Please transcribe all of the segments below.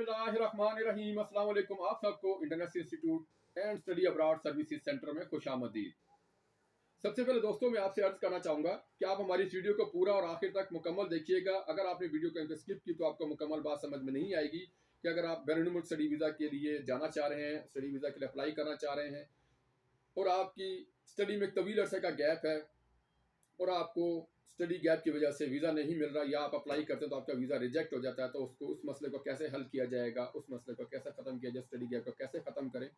बिस्मिल्लाहिर्रहमानिर्रहीम। अस्सलाम वालेकुम। आप सबको international institute and study abroad services centre में खुशामदीद। सबसे पहले दोस्तों मैं आपसे अर्ज करना चाहूँगा कि आप हमारी इस वीडियो को पूरा और आखिर तक मुकम्मल देखिएगा। अगर आपने वीडियो को स्किप की तो आपको मुकम्मल बात समझ में नहीं आएगी कि अगर आप बैरून मुल्क स्टडी वीज़ा के लिए जाना चाह रहे हैं, स्टडी वीज़ा के लिए अप्लाई करना चाह रहे हैं और आपकी स्टडी में एक तवील अरसे का गैप है और आपको स्टडी गैप की वजह से वीज़ा नहीं मिल रहा या आप अप्लाई करते हैं तो आपका वीज़ा रिजेक्ट हो जाता है, तो उस मसले को कैसे हल किया जाएगा, उस मसले को कैसे ख़त्म किया जाए, स्टडी गैप को कैसे ख़त्म करें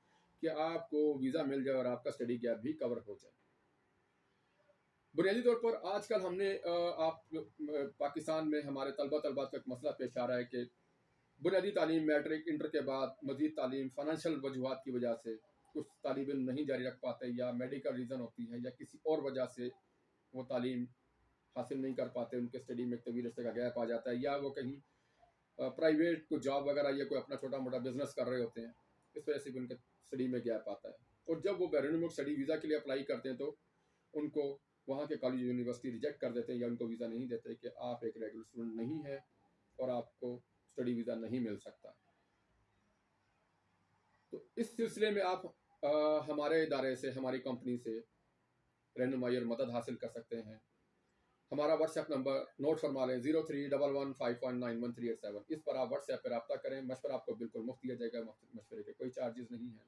कि आपको वीज़ा मिल जाए और आपका स्टडी गैप भी कवर हो जाए। बुनियादी तौर पर आजकल हमने पाकिस्तान में हमारे तलबात का एक मसला पेश आ रहा है कि बुनियादी तालीम मैट्रिक इंटर के बाद मज़ीद तालीम फ़ाइनेंशियल वजूहात की वजह से कुछ तालिब इल्म नहीं जारी रख पाते या मेडिकल रीज़न होती है या किसी और वजह से वो तालीम हासिल नहीं कर पाते, उनके स्टडी में एक तवील अरसे का गैप आ जाता है या वो कहीं प्राइवेट को जॉब वगैरह या कोई अपना छोटा मोटा बिजनेस कर रहे होते हैं, इस वजह से भी उनके स्टडी में गैप आता है। और जब वो बैरून मुल्क स्टडी वीज़ा के लिए अप्लाई करते हैं तो उनको वहाँ के कॉलेज यूनिवर्सिटी रिजेक्ट कर देते हैं या उनको वीज़ा नहीं देते कि आप एक रेगुलर स्टूडेंट नहीं है और आपको स्टडी वीज़ा नहीं मिल सकता। तो इस सिलसिले में आप हमारे इदारे से, हमारी कंपनी से रहनुमाई और मदद हासिल कर सकते हैं। हमारा व्हाट्सएप नंबर नोट फरमा लें 0311519137। इस पर आप व्हाट्सएप पर रब्ता करें। मशवरा आपको बिल्कुल मुफ्त दिया जाएगा, मशवरे के कोई चार्जेस नहीं है।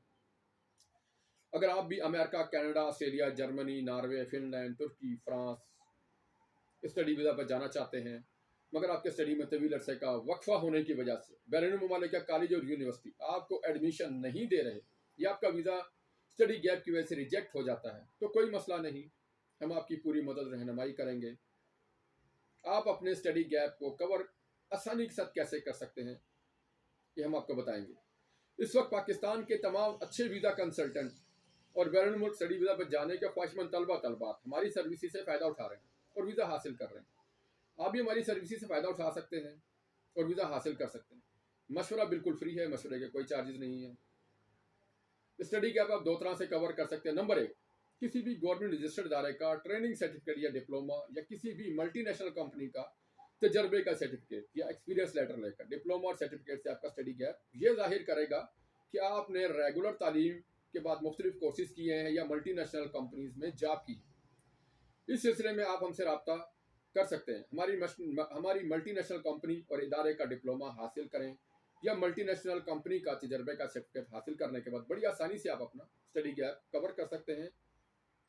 अगर आप भी America, Canada, Australia, Germany, Norway, Finland, Turkey, France study visa पर जाना चाहते हैं मगर आपके स्टडी में तवील अरसे का वक्फा होने की वजह से बैरून मुमालिक का कॉलेज और यूनिवर्सिटी आपको एडमिशन नहीं दे रहे या आपका वीज़ा स्टडी गैप की वजह से रिजेक्ट हो जाता है, तो कोई मसला नहीं, हम आपकी पूरी मदद रहनुमाई करेंगे। आप अपने स्टडी गैप को कवर आसानी के साथ कैसे कर सकते हैं ये हम आपको बताएंगे। इस वक्त पाकिस्तान के तमाम अच्छे वीज़ा कंसल्टेंट और बैरून मुल्क स्टडी वीज़ा पर जाने के ख्वाहिशमंद तलबात हमारी सर्विसेज से फ़ायदा उठा रहे हैं और वीज़ा हासिल कर रहे हैं। आप भी हमारी सर्विसेज से फ़ायदा उठा सकते हैं और वीज़ा हासिल कर सकते हैं। मशवरा बिल्कुल फ्री है, मशवरे के कोई चार्जेस नहीं है। स्टडी गैप आप दो तरह से कवर कर सकते हैं। नंबर एक, किसी भी गवर्नमेंट रजिस्टर्ड इदारे का ट्रेनिंग सर्टिफिकेट या डिप्लोमा या किसी भी मल्टीनेशनल कंपनी का तजर्बे का सर्टिफिकेट या एक्सपीरियंस लेटर लेकर डिप्लोमा और सर्टिफिकेट से आपका स्टडी गैप ये जाहिर करेगा कि आपने रेगुलर तालीम के बाद मुख्तलिफ कोर्सेज किए हैं या मल्टीनेशनल कंपनीज में जॉब की। इस सिलसिले में आप हमसे रब्ता कर सकते हैं। हमारी मल्टीनेशनल कंपनी और इदारे का डिप्लोमा हासिल करें या मल्टीनेशनल कंपनी का तजर्बे का सर्टिफिकेट हासिल करने के बाद बड़ी आसानी से आप अपना स्टडी गैप कवर कर सकते हैं।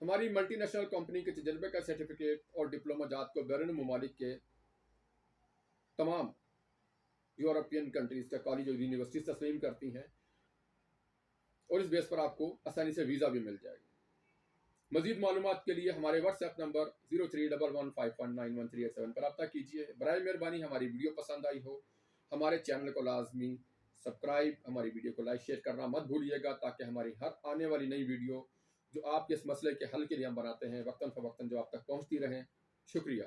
हमारी मल्टीनेशनल कंपनी के तजर्बे का सर्टिफिकेट और डिप्लोमा जात को बैरून मुमालिक के तमाम यूरोपियन कंट्रीज का कॉलेज और यूनिवर्सिटीज तस्लीम करती हैं और इस बेस पर आपको आसानी से वीज़ा भी मिल जाएगा। मज़ीद मालूमात के लिए हमारे व्हाट्सएप नंबर 0311519137 पर रब्ता कीजिए। बराए मेहरबानी हमारी वीडियो पसंद आई हो हमारे चैनल को लाजमी सब्सक्राइब, हमारी वीडियो को लाइक शेयर करना मत भूलिएगा ताकि हमारी हर आने वाली नई वीडियो जो आपके इस मसले के हल के लिए हम बनाते हैं वक्तन फ़वक्तन जो आप तक पहुँचती रहें। शुक्रिया।